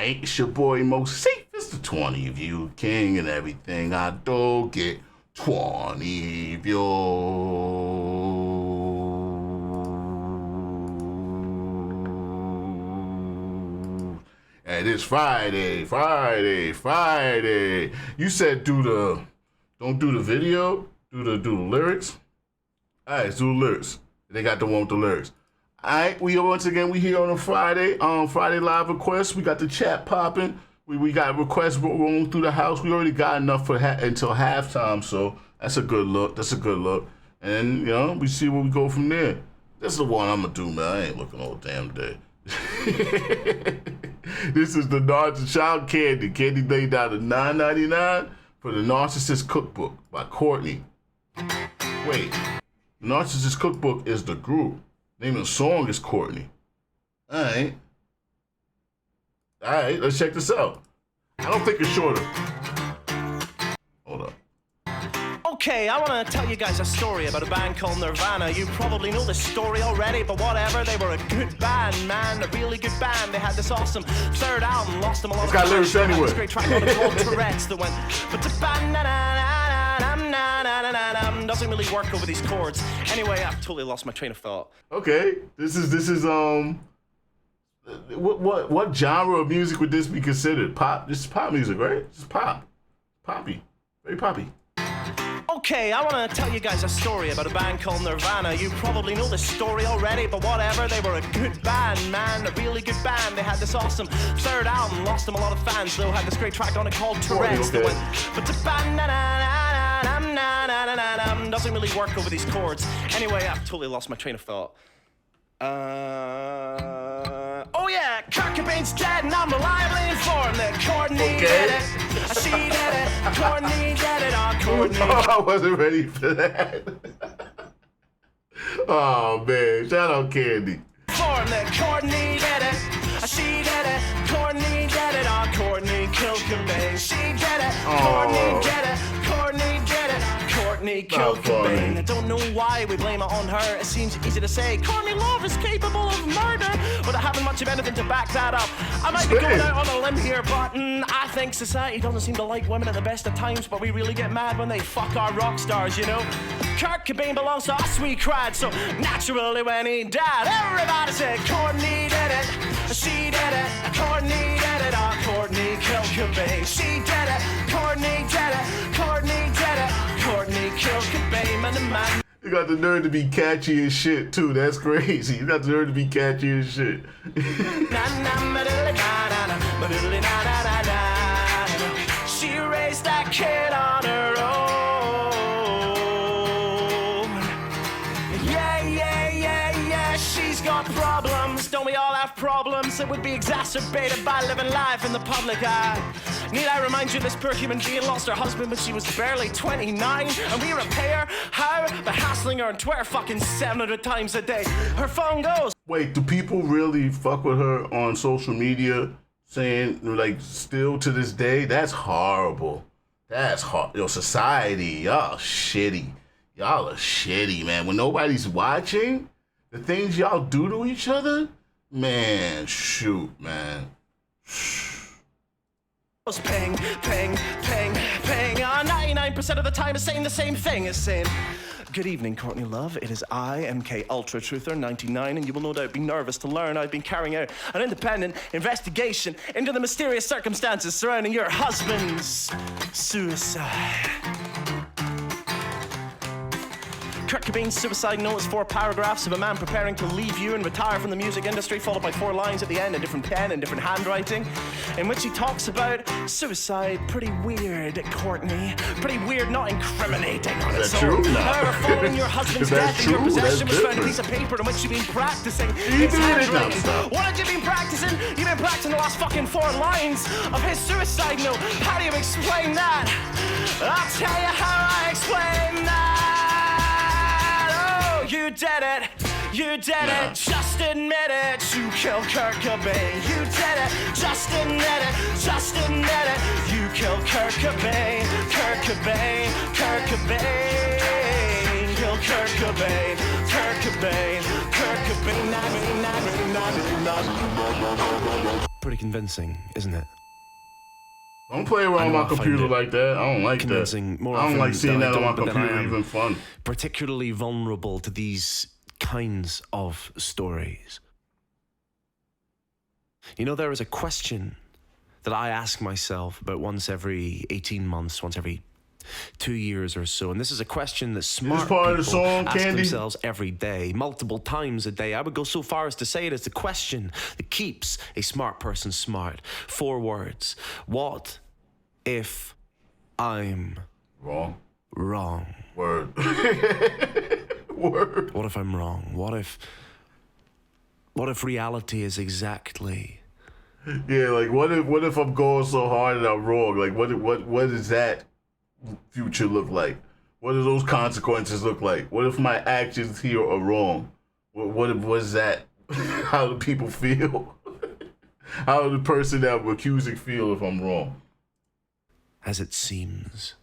It's your boy Moseefus, the 20 view king, and everything I do get 20 views. And it's Friday. You said don't do the video, do the lyrics. All right, let's do the lyrics. They got the one with the lyrics. All right, we here on a Friday. Friday live requests. We got the chat popping. We got requests rolling through the house. We already got enough for until halftime, so that's a good look. And we see where we go from there. This is the one I'm gonna do, man. I ain't looking all damn day. This is the Child Candy. Candy laid down to $9.99 for the Narcissist Cookbook by COURTNEY. Wait, Narcissist Cookbook is the group. Name of the song is COURTNEY. All right, let's check this out. I don't think it's shorter. Hold up. Okay, I want to tell you guys a story about a band called Nirvana. You probably know this story already, but whatever. They were a good band, man, a really good band. They had this awesome third album, lost them a lot of got lyrics anyway. This great track called Tourette's that went, but the band doesn't really work over these chords. Anyway, I've totally lost my train of thought. Okay, this is what genre of music would this be considered? Pop? This is pop music, right? This is pop. Poppy. Very poppy. Okay, I want to tell you guys a story about a band called Nirvana. You probably know this story already, but whatever. They were a good band, man, a really good band. They had this awesome third album, lost them a lot of fans, though. Had this great track on it called Tourette's that went, but the band doesn't really work over these chords. Anyway, I've totally lost my train of thought. Oh yeah, Kurt Cobain's dead and I'm reliably informed that COURTNEY did it. She did it. COURTNEY did it. Oh, COURTNEY. Oh, I wasn't ready for that. Oh man, shout out Candy. Informed that COURTNEY did it. She did it. COURTNEY did it. Oh, COURTNEY killed Cobain. She did it. COURTNEY did it. COURTNEY did it. COURTNEY killed Cobain. I don't know why we blame it on her. It seems easy to say Courtney Love is capable of murder without having much of anything to back that up. I might be going out on a limb here, but I think society doesn't seem to like women at the best of times, but we really get mad when they fuck our rock stars, you know? Kurt Cobain belongs to us, we cried, so naturally when he died, everybody said Courtney did it. She did it. Courtney did it. Oh, Courtney killed Cobain. She did it. Courtney did it. Courtney did it. Courtney killed Cobain. Man. You got the nerve to be catchy as shit too. That's crazy. You got the nerve to be catchy as shit. She raised that kid on her own. Yeah. She's got problems. Don't we all have problems that would be exacerbated by living life in the public eye? Need I remind you this poor human being lost her husband when she was barely 29, and we repay her? How? By hassling her on Twitter fucking 700 times a day. Her phone goes. Wait, do people really fuck with her on social media, saying like still to this day? That's horrible. That's hard. Yo, society, y'all shitty. Y'all are shitty, man. When nobody's watching, the things y'all do to each other, man, shoot, man. Ping, ping, ping, ping. 99% of the time is saying the same thing as saying, good evening, Courtney Love. It is I, MK Ultra Truther 99, and you will no doubt be nervous to learn I've been carrying out an independent investigation into the mysterious circumstances surrounding your husband's suicide. Kurt Cobain's suicide note is 4 paragraphs of a man preparing to leave you and retire from the music industry, followed by 4 lines at the end, a different pen and different handwriting, in which he talks about suicide. Pretty weird, Courtney. Pretty weird, not incriminating on its own. However, following your husband's death in your possession was found a piece of paper in which you've been practicing his handwriting. What have you been practicing? You've been practicing the last fucking 4 lines of his suicide note. How do you explain that? I'll tell you how I explain that. You did it, just admit it. You killed Kurt Cobain. You did it, just admit it, You killed Kurt Cobain, Kurt Cobain. Killed Kurt Cobain, Kurt Cobain. pretty convincing, isn't it? Don't play around my computer like that. I don't like that. I don't like seeing that on my computer, even fun. Particularly vulnerable to these kinds of stories. You know, there is a question that I ask myself about once every 18 months, once every 2 years or so. And this is a question that smart people ask themselves every day, multiple times a day. I would go so far as to say it is the question that keeps a smart person smart. 4 words. What if I'm wrong? Wrong. Word. Word. What if I'm wrong? What if reality is exactly... Yeah, like what if I'm going so hard and I'm wrong? Like what does that future look like? What do those consequences look like? What if my actions here are wrong? What is that? How do people feel? How does the person that I'm accusing feel if I'm wrong? As it seems.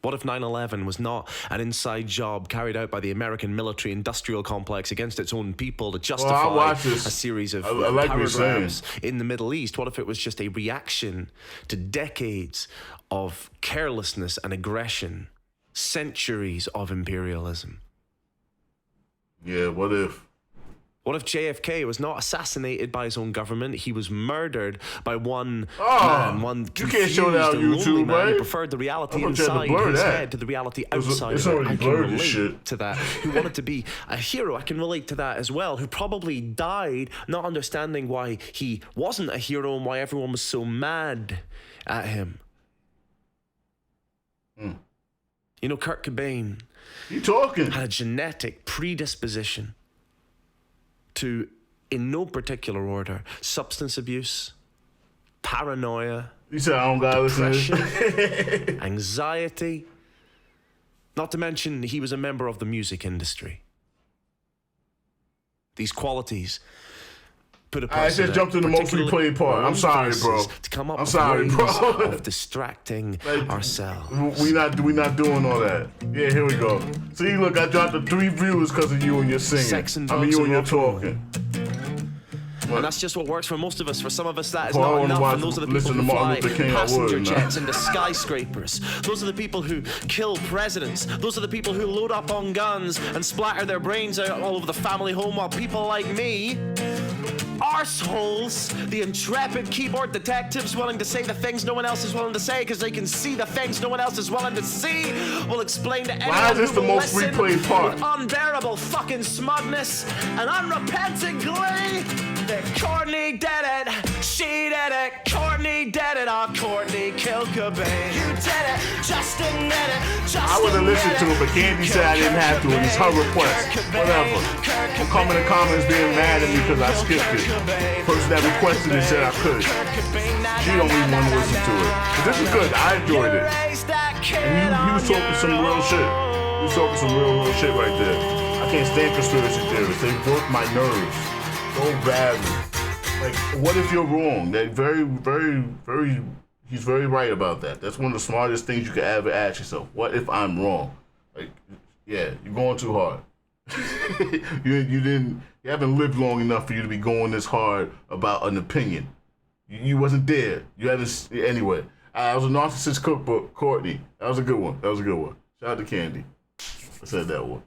What if 9/11 was not an inside job carried out by the American military-industrial complex against its own people to justify a series of paragraphs in the Middle East? What if it was just a reaction to decades of carelessness and aggression, centuries of imperialism? Yeah, what if? What if JFK was not assassinated by his own government? He was murdered by one man, one confused and lonely man who preferred the reality inside his head to the reality outside of it. I can relate to that. Who wanted to be a hero. I can relate to that as well. Who probably died not understanding why he wasn't a hero and why everyone was so mad at him. You know, Kurt Cobain had a genetic predisposition to, in no particular order, substance abuse, paranoia, depression, anxiety. Not to mention, he was a member of the music industry. These qualities put a person. I just jumped to the most replayed part. I'm sorry, bro. To come up with ways of distracting ourselves. We not doing all that. Yeah, here we go. See, look, I dropped the 3 views because of you and your singing. I mean, you and your talking. And that's just what works for most of us. For some of us, that is not enough. And those are the people who fly passenger jets into skyscrapers. Those are the people who kill presidents. Those are the people who load up on guns and splatter their brains out all over the family home, while people like me, arseholes, the intrepid keyboard detectives willing to say the things no one else is willing to say because they can see the things no one else is willing to see, will explain to anyone who will listen with unbearable fucking smugness and unrepentant glee that Courtney did it, she did it, Courtney did it, oh, Courtney killed Cobain. You did it, Justin did it, Justin I would have listened to it, but Candy said I didn't have to, and it's her request. Whatever. Don't come in the comments being mad at me because I skipped it. The person that requested it said I could. She don't even want to listen to it. But this is good. I enjoyed it. And he was talking some real shit. He was talking some real shit right there. I can't stand conspiracy theories. They work my nerves so badly. Like, what if you're wrong? That he's very right about that. That's one of the smartest things you could ever ask yourself. What if I'm wrong? Like, yeah, you're going too hard. You haven't lived long enough for you to be going this hard about an opinion. You wasn't there. You haven't. Anyway, I was a Narcissist Cookbook, Courtney. That was a good one. Shout out to Candy. I said that one.